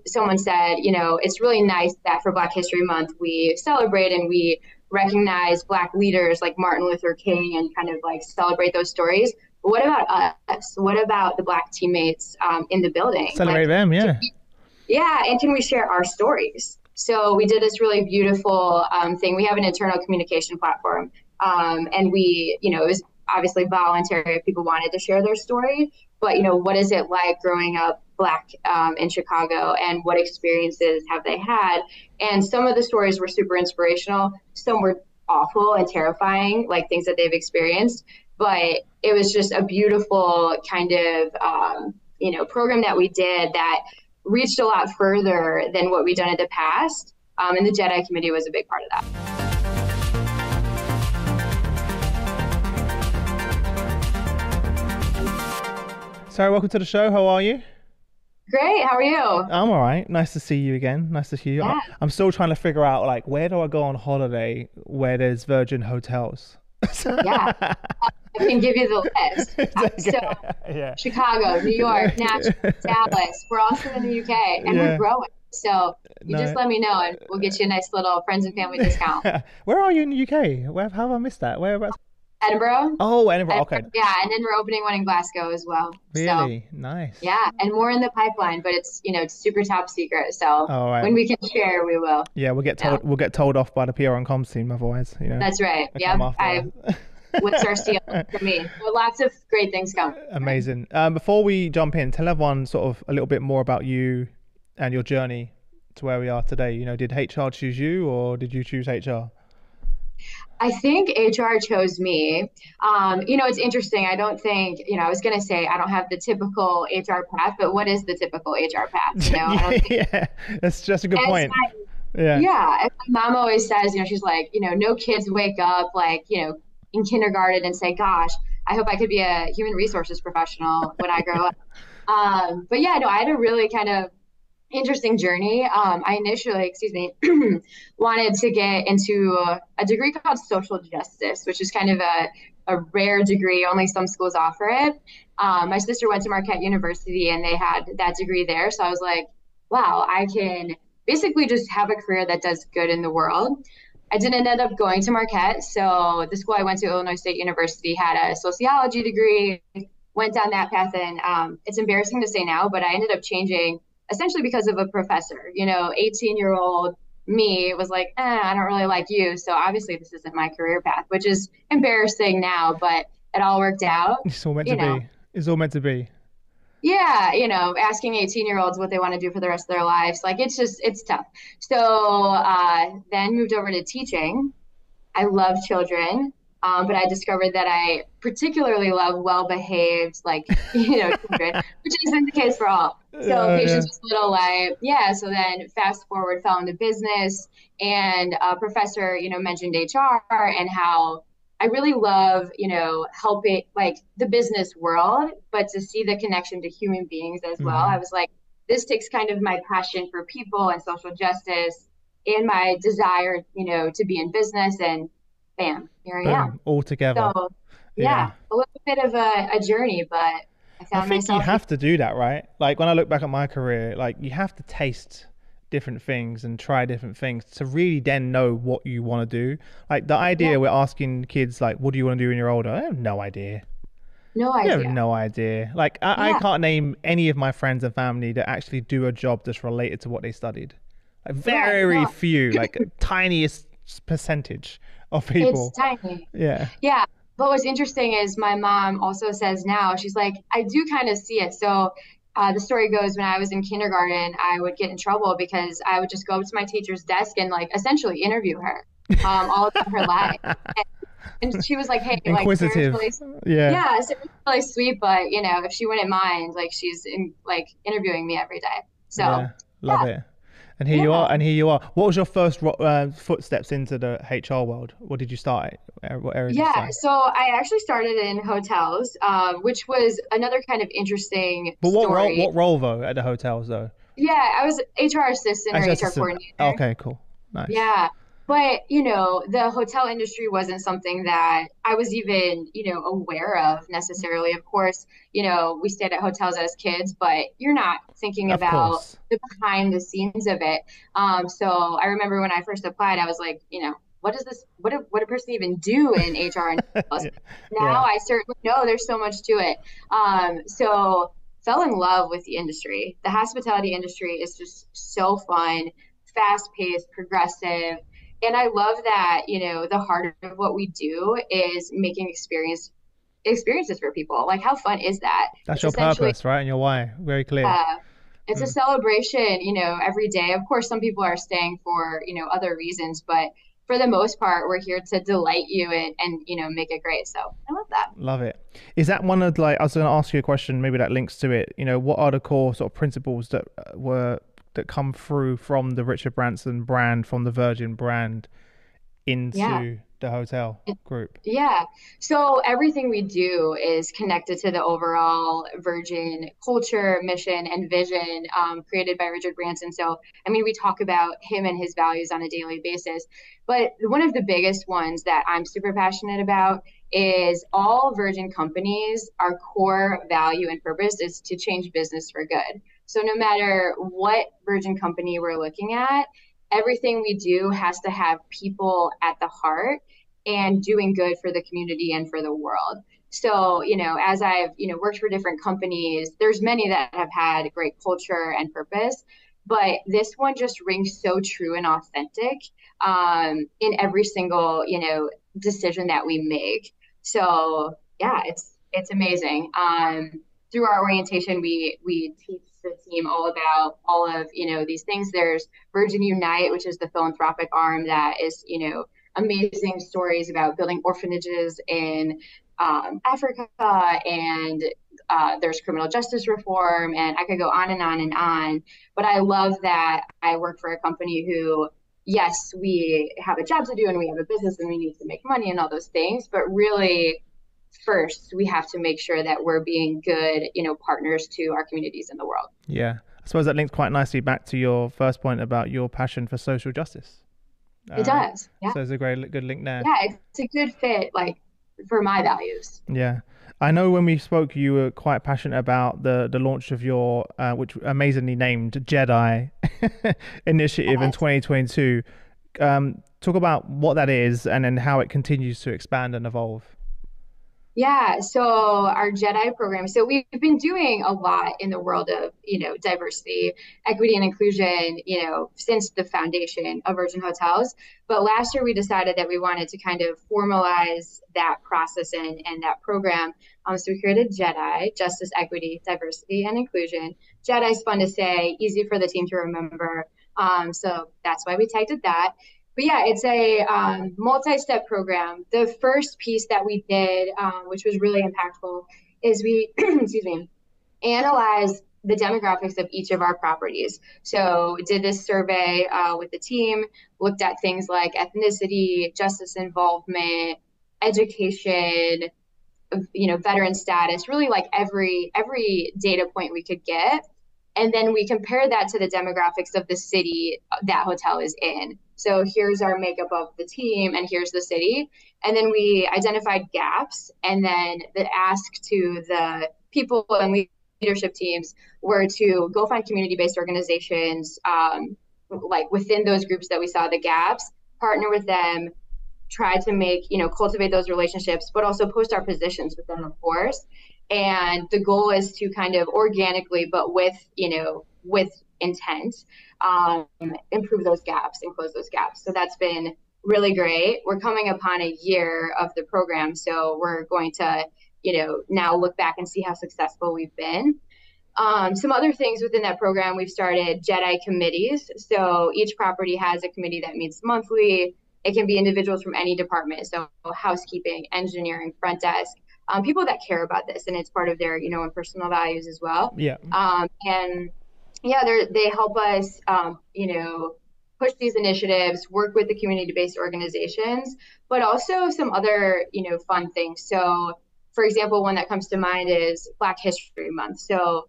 someone said, it's really nice that for Black History Month, we celebrate and we recognize Black leaders like Martin Luther King and kind of like celebrate those stories. But what about us? What about the Black teammates in the building? Celebrate them, yeah. Yeah, and can we share our stories? So we did this really beautiful thing. We have an internal communication platform, and it was obviously voluntary if people wanted to share their story. But, what is it like growing up Black in Chicago, and what experiences have they had? And some of the stories were super inspirational. Some were awful and terrifying, like things that they've experienced. But it was just a beautiful kind of, program that we did that reached a lot further than what we've done in the past. And the JEDI committee was a big part of that. Sarah, welcome to the show. How are you? Great. How are you? I'm all right. Nice to see you again. Nice to see you. Yeah. I'm still trying to figure out, like, where do I go on holiday where there's Virgin hotels? Yeah. I can give you the list. So, yeah. Chicago, New York, Nashville, Dallas. We're also in the UK, and we're growing. So you just let me know, and we'll get you a nice little friends and family discount. Where are you in the UK? How have I missed that? Whereabouts? Edinburgh. Oh, Edinburgh. Okay. Yeah, and then we're opening one in Glasgow as well. Really? So, nice. Yeah, and more in the pipeline, but it's super top secret. So when we can share, we will. Yeah, we'll get told. We'll get told off by the PR and comms team otherwise. That's right. Yeah. What's our steal for me? Well, lots of great things come. Amazing. Before we jump in, tell everyone sort of a little bit more about you and your journey to where we are today. Did HR choose you, or did you choose HR? I think HR chose me. It's interesting. I don't think, I was going to say I don't have the typical HR path, but what is the typical HR path? Yeah, that's just a good point. Yeah. As my mom always says, she's like, no kids wake up like, in kindergarten and say, gosh, I hope I could be a human resources professional when I grow up. But yeah, no, I had a really kind of interesting journey. I initially, wanted to get into a degree called social justice, which is kind of a rare degree. Only some schools offer it. My sister went to Marquette University and they had that degree there. So I was like, wow, I can basically just have a career that does good in the world. I didn't end up going to Marquette. So the school I went to, Illinois State University, had a sociology degree, went down that path. And it's embarrassing to say now, but I ended up changing essentially because of a professor. 18-year-old me was like, I don't really like you. So obviously this isn't my career path, which is embarrassing now, but it all worked out. It's all meant to be. It's all meant to be. Yeah, asking 18-year-olds what they want to do for the rest of their lives, like it's tough. So then moved over to teaching. I love children, but I discovered that I particularly love well-behaved, children, which isn't the case for all. So patience was a little light. Yeah, so then fast forward, fell into business, and a professor, mentioned HR and how I really love, helping like the business world, but to see the connection to human beings as well. I was like, this takes kind of my passion for people and social justice and my desire, to be in business, and bam, here I am. All together. So yeah, a little bit of a journey, but I think you have to do that, right? Like when I look back at my career, like you have to taste different things and try different things to really then know what you want to do. Like the idea we're asking kids, like, what do you want to do when you're older? I have no idea. No idea. I have no idea. Like I can't name any of my friends and family that actually do a job that's related to what they studied. Like very few, like tiniest percentage of people. It's tiny. Yeah. Yeah. But what's interesting is my mom also says now, she's like, I do kind of see it. So the story goes, when I was in kindergarten, I would get in trouble because I would just go up to my teacher's desk and essentially interview her all about her life. And she was like, hey, inquisitive. Yeah, so it was really sweet, but if she wouldn't mind, she's interviewing me every day. So love it. And here you are. What was your first footsteps into the HR world? What did you start at? What area did you start? So I actually started in hotels, which was another kind of interesting story. What role though at the hotels though? Yeah, I was HR assistant or HR coordinator. Okay, cool. Nice. Yeah. But, the hotel industry wasn't something that I was even, aware of necessarily. Of course, we stayed at hotels as kids, but you're not thinking Of about course. the behind the scenes of it. So I remember when I first applied, I was like, what does this, what a person even do in HR and sales? Yeah. Now Yeah. I certainly know there's so much to it. So fell in love with the industry. The hospitality industry is just so fun, fast paced, progressive, and I love that, the heart of what we do is making experiences for people. Like, how fun is that? That's It's your essentially purpose, right? And your why. Very clear. uh it's a Mm. celebration, every day. Of course, some people are staying for, other reasons, but for the most part, we're here to delight you and make it great. So I love that. Love it. Is that one of like I was going to ask you a question, maybe that links to it. What are the core sort of principles that that come through from the Richard Branson brand, from the Virgin brand Yeah. into the hotel group? Yeah. So everything we do is connected to the overall Virgin culture, mission, and vision created by Richard Branson. So, I mean, we talk about him and his values on a daily basis. But one of the biggest ones that I'm super passionate about is all Virgin companies, our core value and purpose is to change business for good. So, no matter what Virgin company we're looking at, everything we do has to have people at the heart and doing good for the community and for the world. So, as I've, worked for different companies, there's many that have had great culture and purpose, but this one just rings so true and authentic in every single, decision that we make. So yeah, it's amazing. Through our orientation, we teach the team all about all of, these things. There's Virgin Unite, which is the philanthropic arm that is, amazing stories about building orphanages in Africa, and there's criminal justice reform, and I could go on and on and on. But I love that I work for a company who, yes, we have a job to do and we have a business and we need to make money and all those things, but really, first, we have to make sure that we're being good, partners to our communities in the world. Yeah. I suppose that links quite nicely back to your first point about your passion for social justice. It Uh, does. Yeah. so there's a great good link there. Yeah. It's a good fit, like for my values. Yeah. I know when we spoke, you were quite passionate about the launch of your, which amazingly named JEDI initiative in Yes. 2022. Talk about what that is and then how it continues to expand and evolve. Yeah, so our JEDI program, so we've been doing a lot in the world of, diversity, equity, and inclusion, since the foundation of Virgin Hotels. But last year we decided that we wanted to kind of formalize that process and that program. So we created JEDI, Justice, Equity, Diversity, and Inclusion. JEDI is fun to say, easy for the team to remember. So that's why we tagged it that. But yeah, it's a multi-step program. The first piece that we did, which was really impactful, is we, excuse me, analyzed the demographics of each of our properties. So did this survey with the team, looked at things like ethnicity, justice involvement, education, veteran status, really like every data point we could get. And then we compare that to the demographics of the city that hotel is in. So here's our makeup of the team and here's the city. And then we identified gaps, and then the ask to the people and leadership teams were to go find community-based organizations, like within those groups that we saw the gaps, partner with them, try to make, cultivate those relationships, but also post our positions with them, of course. And the goal is to kind of organically, but with intent, improve those gaps and close those gaps. So that's been really great. We're coming upon a year of the program. So we're going to, now look back and see how successful we've been. Some other things within that program, we've started JEDI committees. So each property has a committee that meets monthly. It can be individuals from any department, so housekeeping, engineering, front desk, people that care about this, and it's part of their, and personal values as well. Yeah. And yeah, they help us, push these initiatives, work with the community-based organizations, but also some other, fun things. So, for example, one that comes to mind is Black History Month. So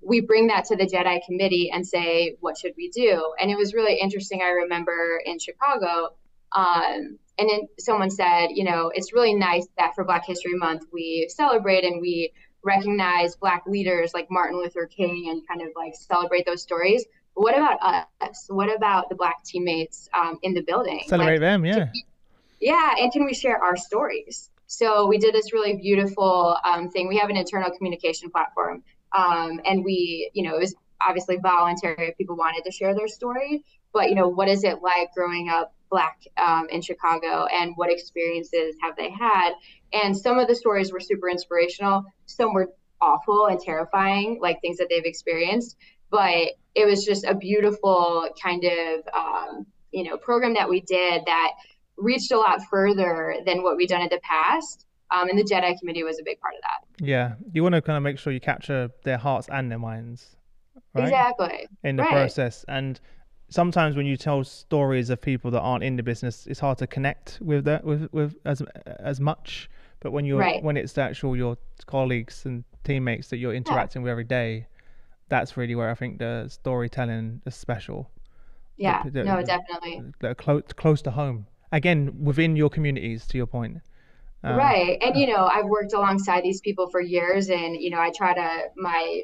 we bring that to the JEDI committee and say, what should we do? And it was really interesting. I remember in Chicago, and then someone said, it's really nice that for Black History Month, we celebrate and we recognize Black leaders like Martin Luther King and kind of like celebrate those stories. But what about us? What about the Black teammates in the building? Celebrate Like, them, yeah. yeah, and can we share our stories? So we did this really beautiful thing. We have an internal communication platform, and it was obviously voluntary if people wanted to share their story. But what is it like growing up Black in Chicago, and what experiences have they had? And some of the stories were super inspirational. Some were awful and terrifying, like things that they've experienced. But it was just a beautiful kind of program that we did that reached a lot further than what we've done in the past. And the JEDI committee was a big part of that. Yeah, you want to kind of make sure you capture their hearts and their minds, right? Exactly. In the process. And sometimes when you tell stories of people that aren't in the business, it's hard to connect with that with as much. But when when it's actual your colleagues and teammates that you're interacting with every day, that's really where I think the storytelling is special. Yeah, no, definitely. They're close to home. Again, within your communities, to your point. Right. And, I've worked alongside these people for years, and, my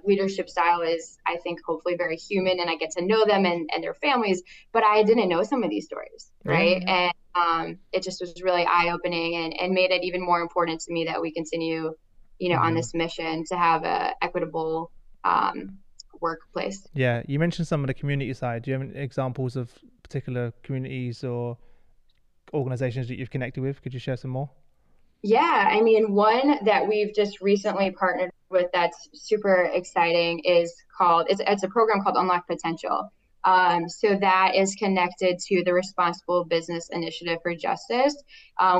leadership style is, I think, hopefully very human, and I get to know them and their families, but I didn't know some of these stories. Right. Yeah. And it just was really eye-opening and made it even more important to me that we continue, on this mission to have a equitable workplace. Yeah. You mentioned some of the community side. Do you have any examples of particular communities or organizations that you've connected with? Could you share some more? Yeah, I mean, one that we've just recently partnered with that's super exciting is it's a program called Unlock Potential. So that is connected to the Responsible Business Initiative for Justice.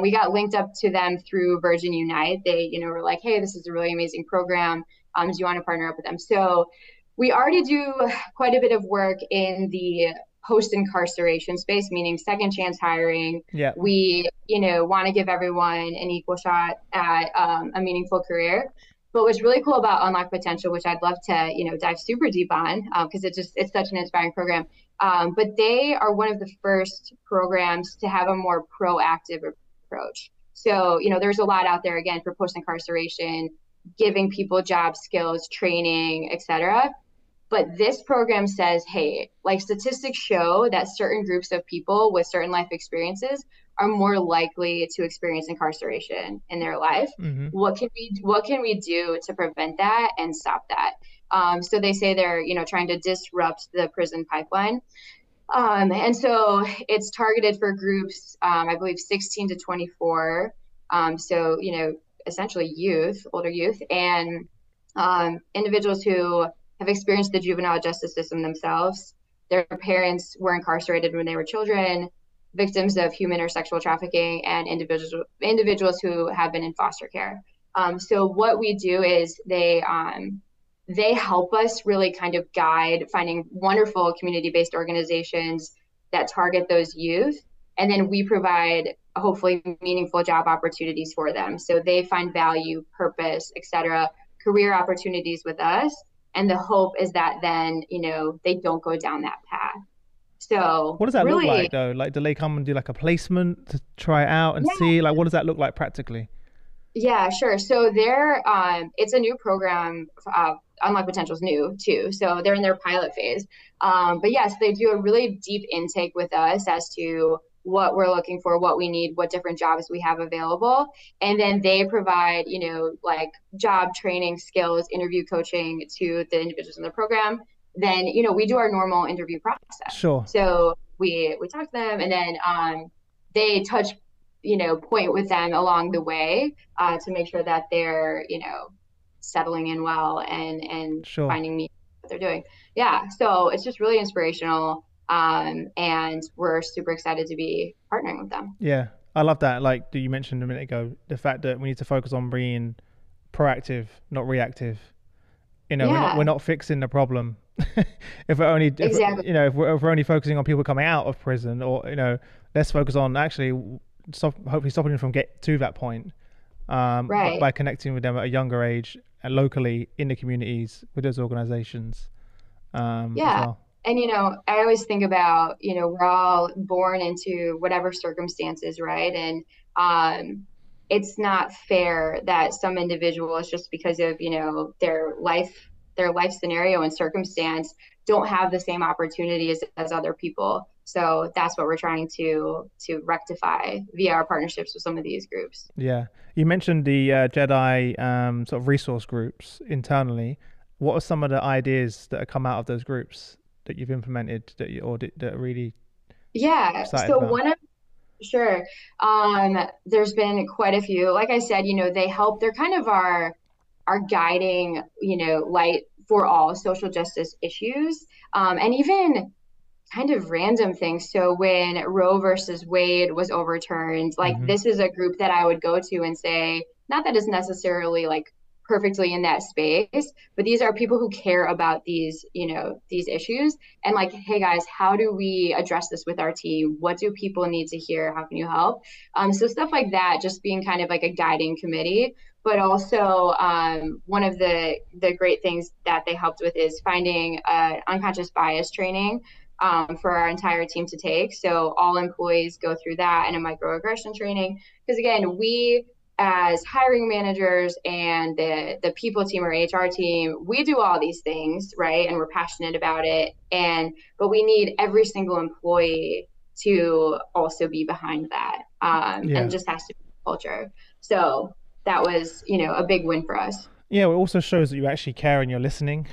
We got linked up to them through Virgin Unite. They, were like, hey, this is a really amazing program. Do you want to partner up with them? So we already do quite a bit of work in the post-incarceration space, meaning second chance hiring. Yeah. We, want to give everyone an equal shot at a meaningful career. But what's really cool about Unlock Potential, which I'd love to, dive super deep on, because it's such an inspiring program. But they are one of the first programs to have a more proactive approach. So, there's a lot out there, again, for post-incarceration, giving people job skills, training, et cetera. But this program says, hey, statistics show that certain groups of people with certain life experiences are more likely to experience incarceration in their life. Mm-hmm. What can we do to prevent that and stop that? So they say they're, trying to disrupt the prison pipeline. And so it's targeted for groups, I believe 16 to 24. So, essentially youth, older youth, and individuals who have experienced the juvenile justice system themselves. Their parents were incarcerated when they were children, victims of human or sexual trafficking, and individuals who have been in foster care. So what we do is they help us really kind of guide finding wonderful community-based organizations that target those youth. And then we provide hopefully meaningful job opportunities for them. So they find value, purpose, et cetera, career opportunities with us. And the hope is that then, they don't go down that path. So what does that look like though? Do they come and do a placement to try it out and see? What does that look like practically? Yeah, sure. So it's a new program. Unlock Potential is new too. So they're in their pilot phase. But yes, they do a really deep intake with us as to what we're looking for, what we need, what different jobs we have available. And then they provide, job training, skills, interview coaching to the individuals in the program. Then, we do our normal interview process. Sure. So we talk to them, and then they touch, point with them along the way to make sure that they're, settling in well and sure. finding me what they're doing. Yeah. So it's just really inspirational. And we're super excited to be partnering with them. Yeah, I love that. You mentioned a minute ago, the fact that we need to focus on being proactive, not reactive. We're not fixing the problem. If we're only, exactly. If we're only focusing on people coming out of prison, or let's focus on actually hopefully stopping them from getting to that point. Right. By connecting with them at a younger age locally in the communities with those organizations as Yeah. well. And, I always think about, we're all born into whatever circumstances, right? And it's not fair that some individuals, just because of, their life scenario and circumstance, don't have the same opportunities as other people. So that's what we're trying to rectify via our partnerships with some of these groups. Yeah, you mentioned the JEDI sort of resource groups internally. What are some of the ideas that have come out of those groups that you've implemented that are really Yeah. excited So about? one of Sure. There's been quite a few. Like I said, they help. They're kind of our guiding, light for all social justice issues, and even kind of random things. So when Roe versus Wade was overturned, like Hmm. this is a group that I would go to and say, not that it's necessarily like perfectly in that space, but these are people who care about these issues and like, hey guys, how do we address this with our team? What do people need to hear? How can you help? So stuff like that, just being kind of like a guiding committee. But also, one of the great things that they helped with is finding unconscious bias training for our entire team to take. So all employees go through that and a microaggression training. Because again, we as hiring managers and the people team or HR team, we do all these things, right? And we're passionate about it. But we need every single employee to also be behind that. And Yeah. just has to be culture. So that was, a big win for us. Yeah, it also shows that you actually care and you're listening.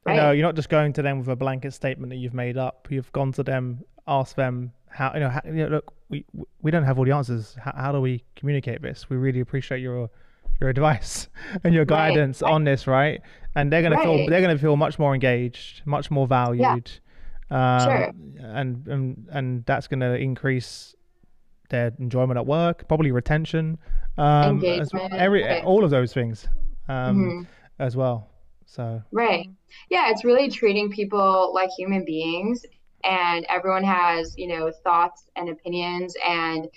Right. You're not just going to them with a blanket statement that you've made up. You've gone to them, asked them look, we don't have all the answers. How do we communicate this? We really appreciate your advice and your Right. guidance on this, right? And Right. they're gonna feel much more engaged, much more Yeah. valued, Sure. and that's gonna increase their enjoyment at work, probably retention, as Engagement. every Right. all of those things, um, Mhm. as well. So Right. Yeah, it's really treating people like human beings, and everyone has, thoughts and opinions. And,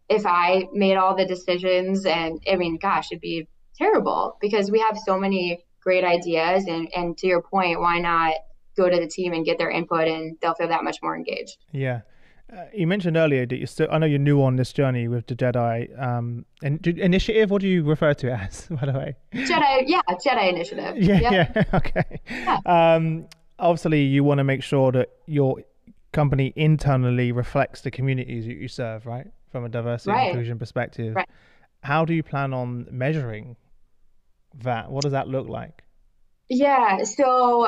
if I made all the decisions, and I mean, gosh, it'd be terrible because we have so many great ideas. And to your point, why not go to the team and get their input and they'll feel that much more engaged. yeah. You mentioned earlier that you're still. I know you're new on this journey with the JEDI initiative. What do you refer to it as, by the way? JEDI, yeah, JEDI Initiative. Yeah, Yep. yeah, okay. Yeah. Obviously, you want to make sure that your company internally reflects the communities that you serve, right? From a diversity and Right. inclusion perspective. Right. How do you plan on measuring that? What does that look like? Yeah, so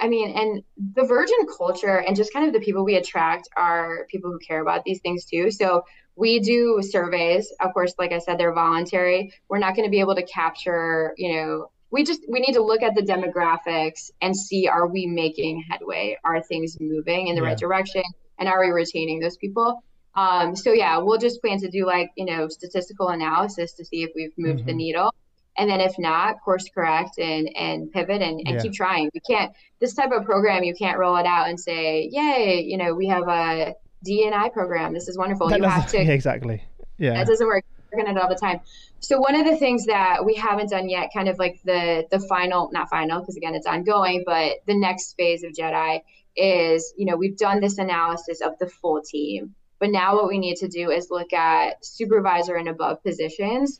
I mean, and the Virgin culture and just kind of the people we attract are people who care about these things too. So we do surveys. Of course, like I said, they're voluntary. We're not going to be able to capture, we need to look at the demographics and see, are we making headway? Are things moving in the right Yeah. direction? And are we retaining those people? So yeah, we'll just plan to do like, statistical analysis to see if we've moved the Hmm. needle. And then if not, course correct and pivot and Yeah. keep trying. We can't, this type of program, you can't roll it out and say, yay, we have a DE&I program. This is wonderful. That You have doesn't. to, Yeah, exactly. that Yeah. doesn't work. We're working on it all the time. So one of the things that we haven't done yet, kind of like the final, not final, because again, it's ongoing, but the next phase of JEDI is, we've done this analysis of the full team. But now what we need to do is look at supervisor and above positions.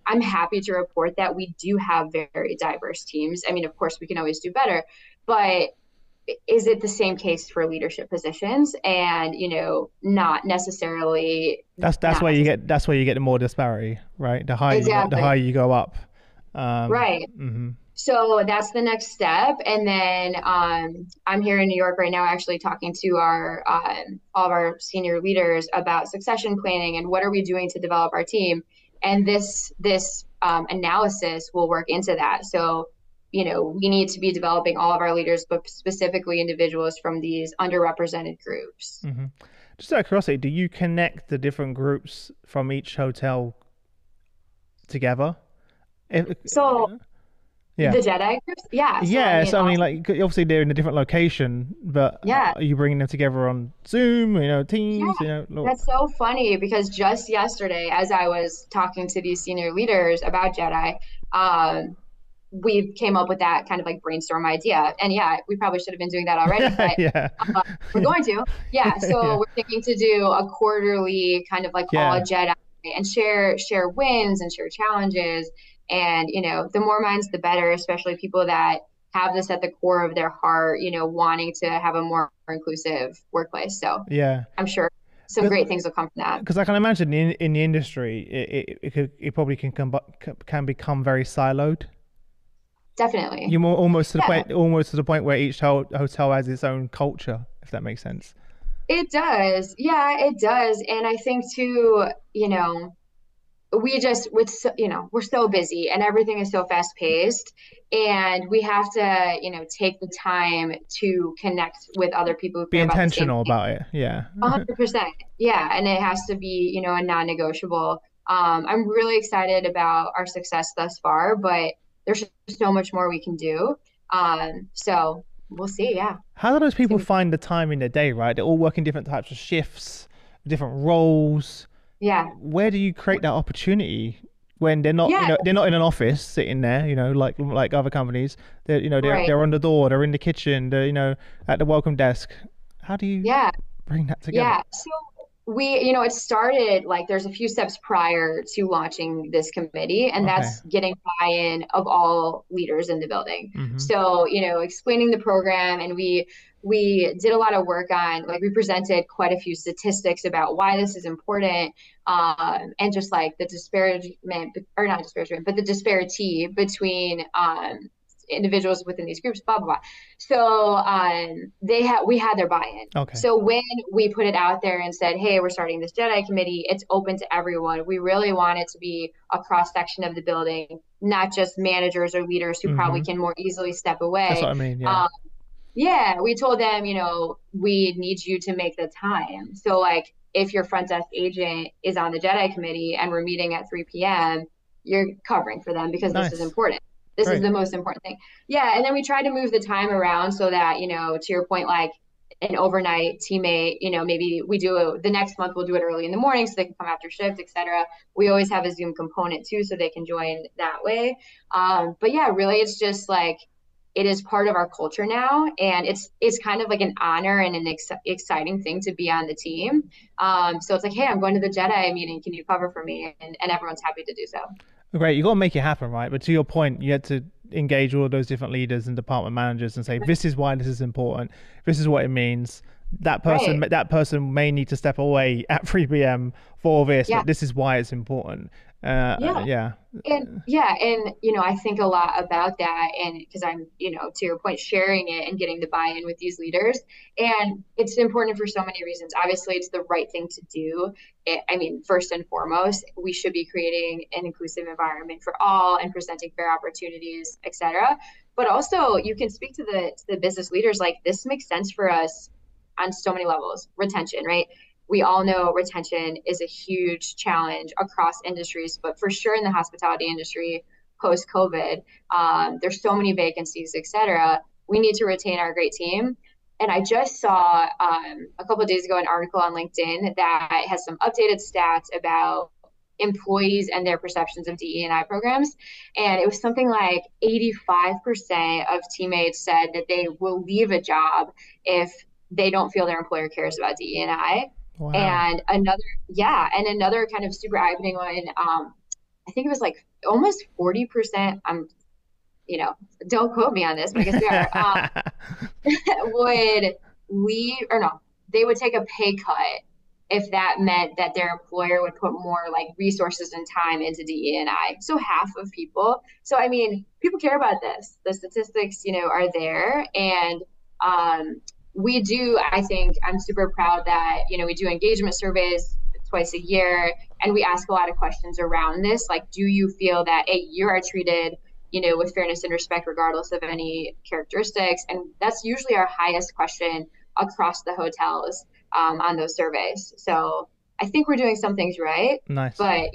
I'm happy to report that we do have very diverse teams. I mean, of course, we can always do better, but is it the same case for leadership positions? And, not necessarily, That's not where you necessarily. get. That's where you get the more disparity, right? The Exactly. higher you go up. Right. Hmm. So that's the next step. And then I'm here in New York right now, actually talking to our all of our senior leaders about succession planning and what are we doing to develop our team. And this analysis will work into that. So, we need to be developing all of our leaders, but specifically individuals from these underrepresented groups. Hmm. Just out of curiosity, do you connect the different groups from each hotel together? If, So yeah. the JEDI groups, yeah. So I Yeah, mean, so I mean, like, obviously they're in a different location, but yeah. are you bringing them together on Zoom, Yeah, Teams, that's so funny because just yesterday, as I was talking to these senior leaders about JEDI, we came up with that kind of like brainstorm idea. And yeah, we probably should have been doing that already, but Yeah. we're going to. Yeah. Yeah. So we're thinking to do a quarterly kind of like all Yeah. JEDI and share wins and share challenges. And, the more minds, the better, especially people that have this at the core of their heart, wanting to have a more inclusive workplace. So Yeah. I'm sure some great things will come from that. Because I can imagine in the industry, it probably can become very siloed. Definitely. You're more, Yeah, almost to the point where each hotel has its own culture, if that makes sense. it does. Yeah, it does. And I think too, we just with we're so busy and everything is so fast paced, and we have to take the time to connect with other people who Be care about the same intentional thing. about it. Yeah. 100%. Yeah, and it has to be a non-negotiable. I'm really excited about our success thus far, but there's so much more we can do. So we'll see. Yeah. How do those It's people gonna be- find the time in their day, right? They're all working different types of shifts, different roles. yeah. Where do you create that opportunity when they're not, Yeah. they're not in an office sitting there, like other companies. They're, Right. they're on the door, they're in the kitchen, they're, at the welcome desk. How do you Yeah. bring that together? Yeah. So it started like there's a few steps prior to launching this committee, and Okay. that's getting buy-in of all leaders in the building. Hmm. So, explaining the program, and we did a lot of work on like we presented quite a few statistics about why this is important, and just like the disparagement or not disparagement, but the disparity between individuals within these groups, blah blah blah. So we had their buy-in. Okay. So when we put it out there and said, "Hey, we're starting this JEDI committee," it's open to everyone. We really want it to be a cross section of the building, not just managers or leaders who probably Hmm. can more easily step That's what away. I mean. Yeah. Um, yeah, we told them, we need you to make the time. So like if your front desk agent is on the JEDI committee and we're meeting at 3 p.m., you're covering for them because this is Nice. important. This is Great. the most important thing. Yeah, and then we tried to move the time around so that, to your point, like an overnight teammate, maybe the next month we'll do it early in the morning so they can come after shift, etc. We always have a Zoom component too, so they can join that way. But yeah, really it's just like it is part of our culture now, and it's kind of like an honor and an exciting thing to be on the team. So it's like, hey, I'm going to the JEDI meeting, can you cover for me? And everyone's happy to do so. Great. You got to make it happen, right? But to your point, you had to engage all of those different leaders and department managers and say, this is why this is important. This is what it means. Right. That person may need to step away at 3 p.m. for this, Yeah. but this is why it's important. Yeah. Yeah. And I think a lot about that, and because I'm, to your point, sharing it and getting the buy-in with these leaders, and it's important for so many reasons. Obviously, it's the right thing to do. I mean, first and foremost, we should be creating an inclusive environment for all and presenting fair opportunities, etc. But also, you can speak to the business leaders like this makes sense for us on so many levels. Retention, right? We all know retention is a huge challenge across industries, but for sure in the hospitality industry post COVID, there's so many vacancies, et cetera. We need to retain our great team. And I just saw a couple of days ago an article on LinkedIn that has some updated stats about employees and their perceptions of DE&I programs. And it was something like 85% of teammates said that they will leave a job if they don't feel their employer cares about DE&I. Wow. And another kind of super eye-opening one. I think it was like almost 40%. Don't quote me on this, but I guess we are. Would leave or no, they would take a pay cut if that meant that their employer would put more like resources and time into DE&I. So half of people. So I mean, people care about this. The statistics, are there, and we do. I think I'm super proud that we do engagement surveys twice a year, and we ask a lot of questions around this. Like, do you feel that you are treated with fairness and respect, regardless of any characteristics? And that's usually our highest question across the hotels on those surveys. So I think we're doing some things right, Nice. but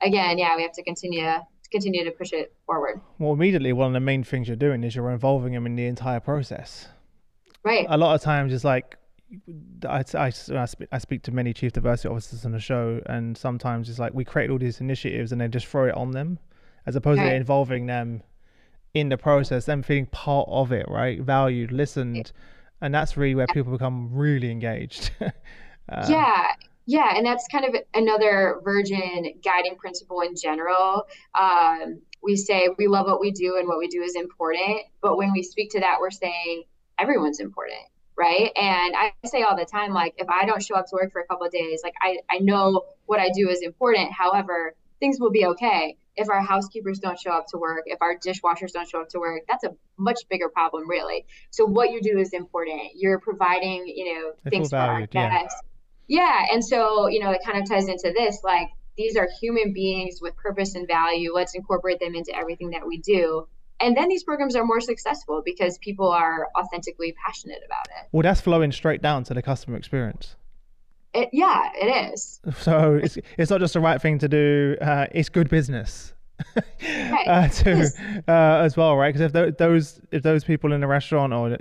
again, yeah, we have to continue to push it forward. Well, immediately, one of the main things you're doing is you're involving them in the entire process. Right. A lot of times it's like I speak to many chief diversity officers on the show, and sometimes it's like we create all these initiatives and then just throw it on them, as opposed to Right. involving them in the process, them feeling part of it, right? Valued, listened, and that's really where people become really engaged. uh, Yeah, yeah, and that's kind of another Virgin guiding principle in general. We say we love what we do and what we do is important, but when we speak to that, we're saying everyone's important, right? And I say all the time, like if I don't show up to work for a couple of days, like I know what I do is important. However, things will be okay. If our housekeepers don't show up to work, if our dishwashers don't show up to work, that's a much bigger problem, really. So what you do is important. You're providing, they feel things for our valued, yeah. guests. Yeah. And so, it kind of ties into this like, these are human beings with purpose and value. Let's incorporate them into everything that we do. And then these programs are more successful because people are authentically passionate about Well, that's flowing straight down to the customer experience. Yeah, it is. So it's not just the right thing to do. It's good business. Right. To as well, right? Because if those people in the restaurant, or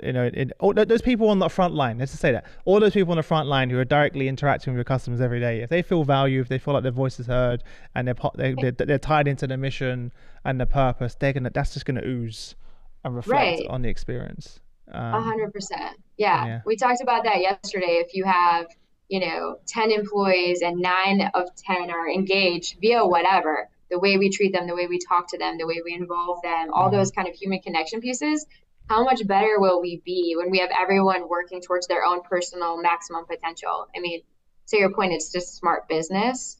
or those people on the front line, let's just say that all those people on the front line who are directly interacting with your customers every day, if they feel value, if they feel like their voice is heard, and they're tied into the mission and the purpose, that's just gonna ooze and reflect Right. on the experience. 100%. Yeah. Yeah. We talked about that yesterday. If you have, 10 employees and 9 of 10 are engaged via whatever, the way we treat them, the way we talk to them, the way we involve them, all Mm-hmm. those kind of human connection pieces, how much better will we be when we have everyone working towards their own personal maximum potential? I mean, to your point, it's just smart business.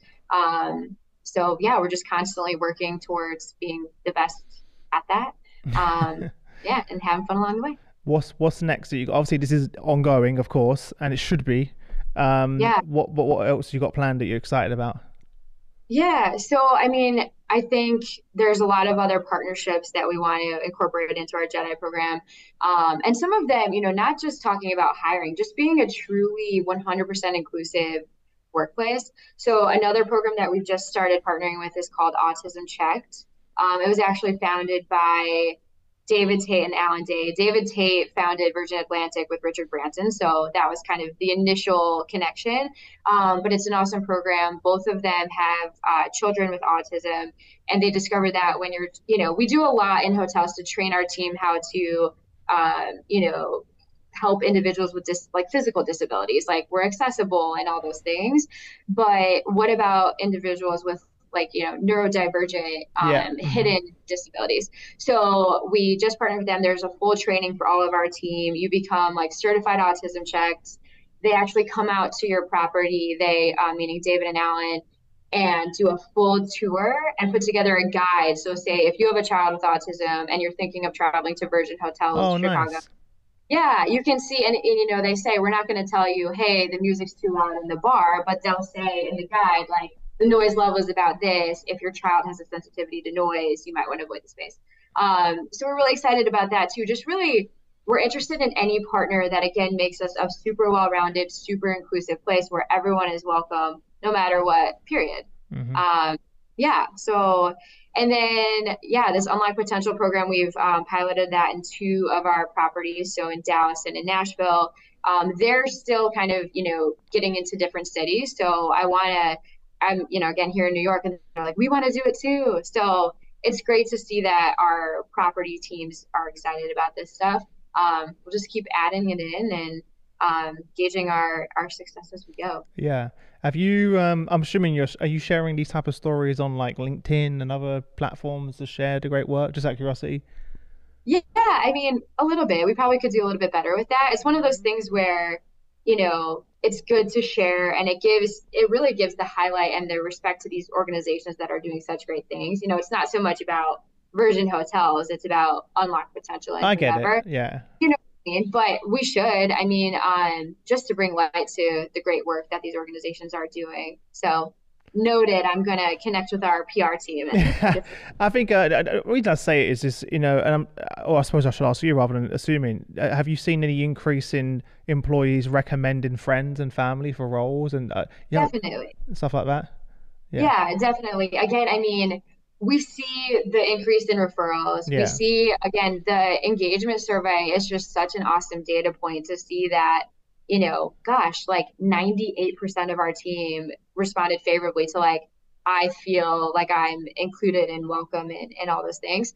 So yeah, we're just constantly working towards being the best at that. Yeah, and having fun along the way. What's next? So obviously this is ongoing, of course, and it should be. Yeah. What else you got planned that you're excited about? Yeah. So, I mean, I think there's a lot of other partnerships that we want to incorporate into our JEDI program. And some of them, not just talking about hiring, just being a truly 100% inclusive workplace. So, another program that we've just started partnering with is called Autism Checked. It was actually founded by David Tate and Alan Day. David Tate founded Virgin Atlantic with Richard Branson, so that was kind of the initial connection. But it's an awesome program. Both of them have children with autism, and they discovered that when we do a lot in hotels to train our team how to, help individuals with like physical disabilities, like we're accessible and all those things. But what about individuals with like neurodivergent Yeah. hidden disabilities? So we just partnered with them. There's a full training for all of our team. You become like certified autism checked. They actually come out to your property, they meaning David and Alan, and do a full tour and put together a guide. So say if you have a child with autism and you're thinking of traveling to Virgin Hotels Oh, Chicago, nice. yeah, you can see, and they say we're not going to tell you, hey, the music's too loud in the bar, but they'll say in the guide, like, the noise level is about this. If your child has a sensitivity to noise, you might want to avoid the space. So we're really excited about that too. Just really, we're interested in any partner that again makes us a super well-rounded, super inclusive place where everyone is welcome, no matter what. Period. Hmm. Yeah. So, and then yeah, this Unlock Potential program, we've piloted that in 2 of our properties, so in Dallas and in Nashville. They're still kind of getting into different cities, so I'm again here in New York, and they're like, we want to do it too. So it's great to see that our property teams are excited about this stuff. We'll just keep adding it in and gauging our success as we go. Yeah. Have you? I'm assuming are you sharing these type of stories on like LinkedIn and other platforms to share the great work? Just out of curiosity. Yeah, I mean, a little bit. We probably could do a little bit better with that. It's one of those things where, it's good to share and it really gives the highlight and the respect to these organizations that are doing such great things. It's not so much about Virgin Hotels, it's about Unlock Potential and I get it. whomever. Yeah. You know what I mean? But we should, I mean, just to bring light to the great work that these organizations are doing. So noted, I'm going to connect with our PR team. I think the reason I say it is this, and or I suppose I should ask you rather than assuming. Have you seen any increase in employees recommending friends and family for roles and Definitely. stuff like that? Yeah. Yeah, definitely. Again, I mean, we see the increase in referrals. We Yeah. see, again, the engagement survey is just such an awesome data point to see that, gosh, like 98% of our team responded favorably to like I feel like I'm included and welcome and all those things.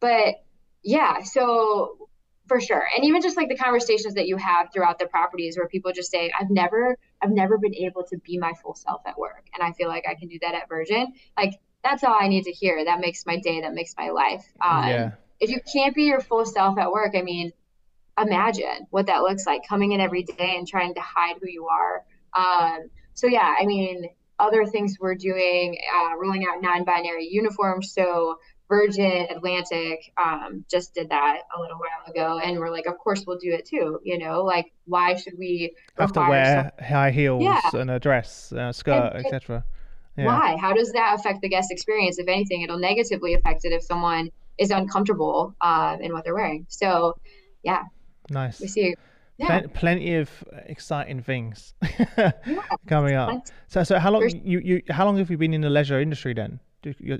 But yeah, so for sure. And even just like the conversations that you have throughout the properties where people just say, I've never been able to be my full self at work. And I feel like I can do that at Virgin. Like that's all I need to hear. That makes my day, that makes my life. Yeah. If you can't be your full self at work, I mean, imagine what that looks like coming in every day and trying to hide who you are. So yeah, I mean, other things we're doing, rolling out non-binary uniforms. So Virgin Atlantic just did that a little while ago, and we're like, of course we'll do it too. You know, like why should we Have to require some? wear high Yeah, heels and a dress, skirt, and etc. Yeah. why? How does that affect the guest experience? If anything, it'll negatively affect it if someone is uncomfortable in what they're wearing. So yeah, we Nice. see. Yeah, Plenty of exciting things yeah. coming up. So how long There's how long have you been in the leisure industry then?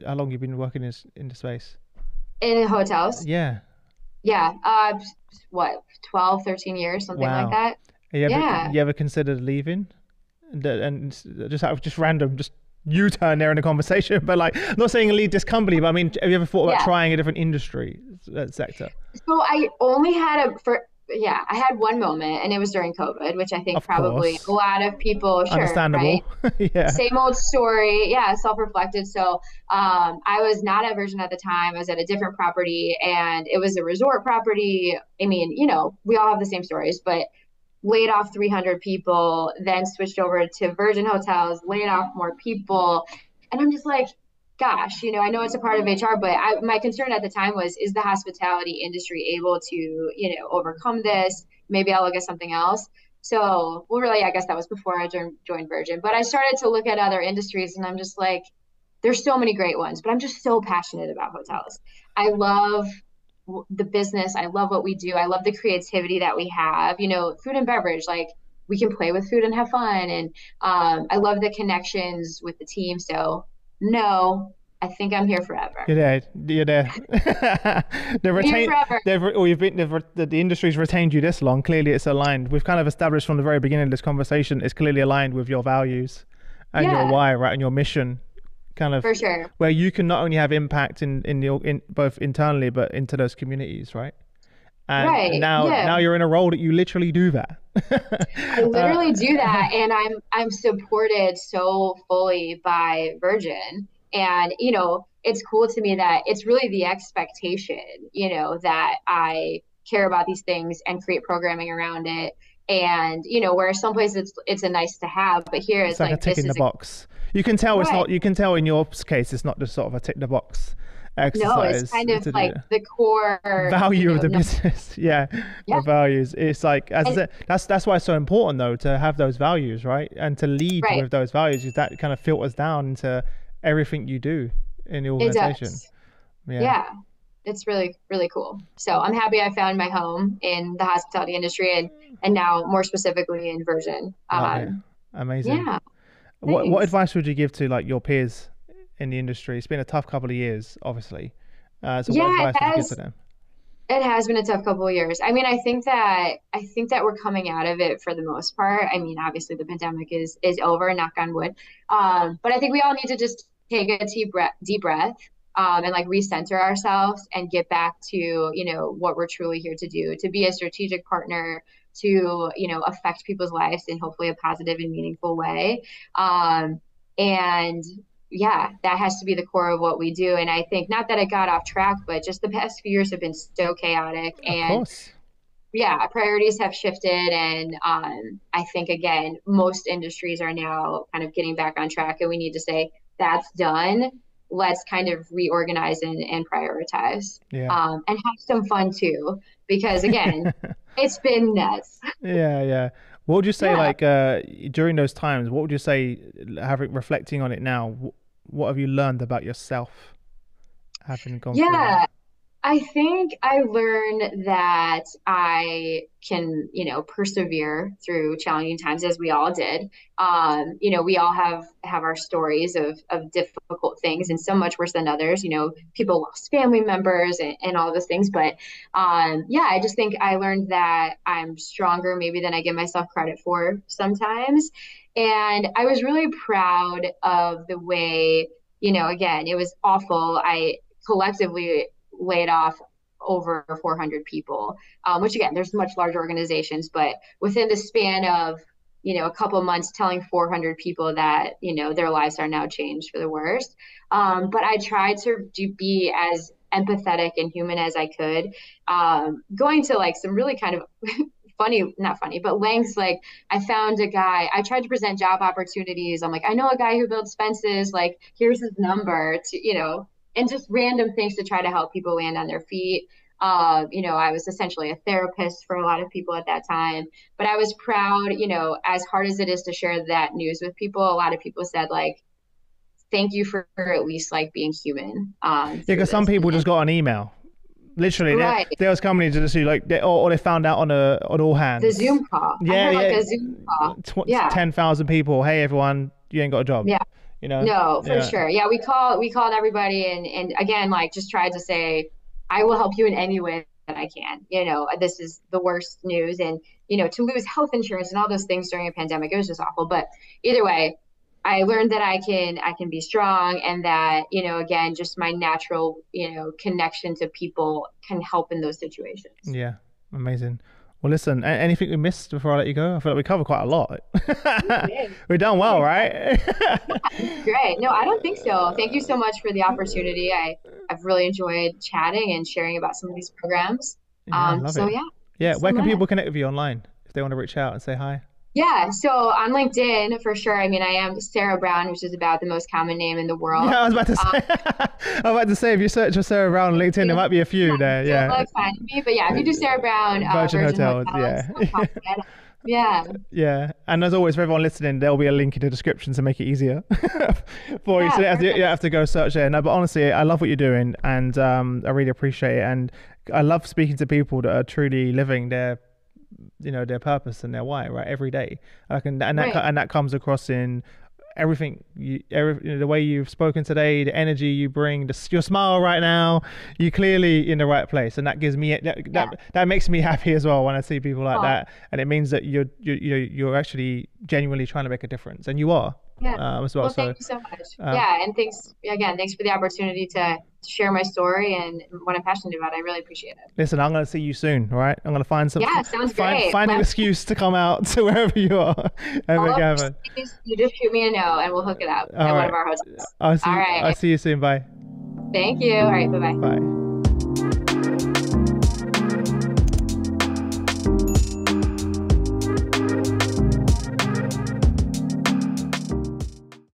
How long have you been working in the space? in hotels. Yeah. Yeah. What, 12, 13 years, something like Wow. that. Yeah. You ever considered leaving? And just out of just random, just U-turn there in the conversation, but like not saying leave this company, but I mean, have you ever thought about Yeah. trying a different industry sector? So I only had yeah, I had one moment and it was during COVID, which I think Of probably a course, lot of people, sure, right? understandable. Yeah. Same old story. Yeah, self-reflected. So I was not at Virgin at the time. I was at a different property and it was a resort property. I mean, you know, we all have the same stories, but laid off 300 people, then switched over to Virgin Hotels, laid off more people. And I'm just like, gosh, you know, I know it's a part of HR, but my concern at the time was, is the hospitality industry able to, you know, overcome this? Maybe I'll look at something else. So, well, really, I guess that was before I joined Virgin. But I started to look at other industries and I'm just like, there's so many great ones, but I'm just so passionate about hotels. I love the business. I love what we do. I love the creativity that we have. You know, food and beverage, like we can play with food and have fun. And I love the connections with the team. So, no, I think I'm here forever. You're there. You're there. They've I'm here retained. forever. Or you've been. The industry's retained you this long. Clearly, it's aligned. We've kind of established from the very beginning of this conversation. It's clearly aligned with your values and your Yeah, why, right, and your mission. Kind of for sure. where you can not only have impact in both internally but into those communities, right? And Right. now Yeah. you're in a role that you literally do that. I literally do uh, that and I'm supported so fully by Virgin. And, you know, it's cool to me that it's really the expectation, you know, that I care about these things and create programming around it. And, you know, where some places it's a nice to have, but here it's it's like a like tick this in the is a box. You can tell it's right. not. You can tell in your case it's not just sort of a tick the box No, it's exercise kind of to do like the core, you value of know, the no, business. Yeah, yeah, the values. It's like, as I and said, that's why it's so important though to have those values, right, and to lead right. with those values, because that kind of filters down into everything you do in the It organization. does. Yeah, Yeah. It's really, really cool. So I'm happy I found my home in the hospitality industry and now more specifically in Virgin. love it. Amazing. Yeah, What thanks. advice would you give to like your peers in the industry? It's been a tough couple of years, obviously. So what Yeah, advice would you give to them? it has been a tough couple of years. I mean, I think that we're coming out of it for the most part. I mean, obviously the pandemic is over, knock on wood. But I think we all need to just take a deep breath, and like recenter ourselves and get back to, you know, what we're truly here to do, to be a strategic partner, to, you know, affect people's lives in hopefully a positive and meaningful way. And yeah, that has to be the core of what we do. And I think not that it got off track, but just the past few years have been so chaotic. Of And course. yeah, priorities have shifted. And I think, again, most industries are now kind of getting back on track. And we need to say, that's done. Let's kind of reorganize and prioritize, Yeah. and have some fun too. Because again, it's been nuts. Yeah. What would you say, Yeah. like, during those times? What would you say, having reflecting on it now? What have you learned about yourself, having gone through that? Yeah. I think I learned that I can, persevere through challenging times as we all did. We all have our stories of difficult things and some much worse than others. People lost family members and all those things. But yeah, I just think I learned that I'm stronger maybe than I give myself credit for sometimes. And I was really proud of the way, again, it was awful. I collectively laid off over 400 people, which again, there's much larger organizations, but within the span of, a couple of months telling 400 people that, their lives are now changed for the worst. But I tried to be as empathetic and human as I could, going to like some really kind of funny, not funny, but lengths. Like I found a guy, I tried to present job opportunities. I'm like, I know a guy who builds fences, like here's his number to, and just random things to try to help people land on their feet. I was essentially a therapist for a lot of people at that time, but I was proud, as hard as it is to share that news with people, a lot of people said like, thank you for at least like being human Yeah, through because some this. people just got an email. Literally, Right. there was companies that just do like, or they found out on all The hands. Zoom call. I Yeah, had like yeah, a Zoom call. Yeah. 10,000 people. Hey, everyone, you ain't got a job. Yeah. You know? No, for Yeah, sure. Yeah, we called everybody and again, like just tried to say, I will help you in any way that I can. This is the worst news. And, to lose health insurance and all those things during a pandemic, it was just awful. But either way, I learned that I can be strong and that, again, just my natural, connection to people can help in those situations. yeah, amazing. Well, listen, anything we missed before I let you go? I feel like we covered quite a lot. You did. We've done well, Nice. right? Yeah, this is great. No, I don't think so. Thank you so much for the opportunity. I've really enjoyed chatting and sharing about some of these programs. Yeah, I love So it. yeah, Yeah, thanks so where can much. people connect with you online if they want to reach out and say hi? Yeah, so on LinkedIn for sure. I mean, I am Sarah Brown, which is about the most common name in the world. Yeah, I was about to Um, say. I was about to say, if you search for Sarah Brown on LinkedIn, there might be a few there. good Yeah, luck finding me, but yeah, if you do Sarah Brown, Virgin Virgin Hotels. Hotels, Yeah, it'll pop right up. Yeah, yeah. And as always, for everyone listening, there'll be a link in the description to make it easier for you. yeah, So you perfect. don't have to go search there. No, but honestly, I love what you're doing, and I really appreciate it. And I love speaking to people that are truly living their purpose and their why, right, every day. Right. And that comes across in everything the way you've spoken today, the energy you bring, your smile right now. You're clearly in the right place, and that gives me Yeah. that makes me happy as well when I see people like Oh, that. And it means that you're actually genuinely trying to make a difference, and you are, yeah. as well. Well, thank So you so much. um, Yeah, and thanks again. Thanks for the opportunity to share my story and what I'm passionate about. I really appreciate it. listen, I'm going to see you soon. All right, I'm going to Yeah, sounds great. find an excuse to come out to wherever you are and make it happen. Overseas, you just shoot me a note and we'll hook it up All at one right, of our hotels. I'll All I'll right. see you soon. Bye. Thank you. All right. Bye bye. Bye.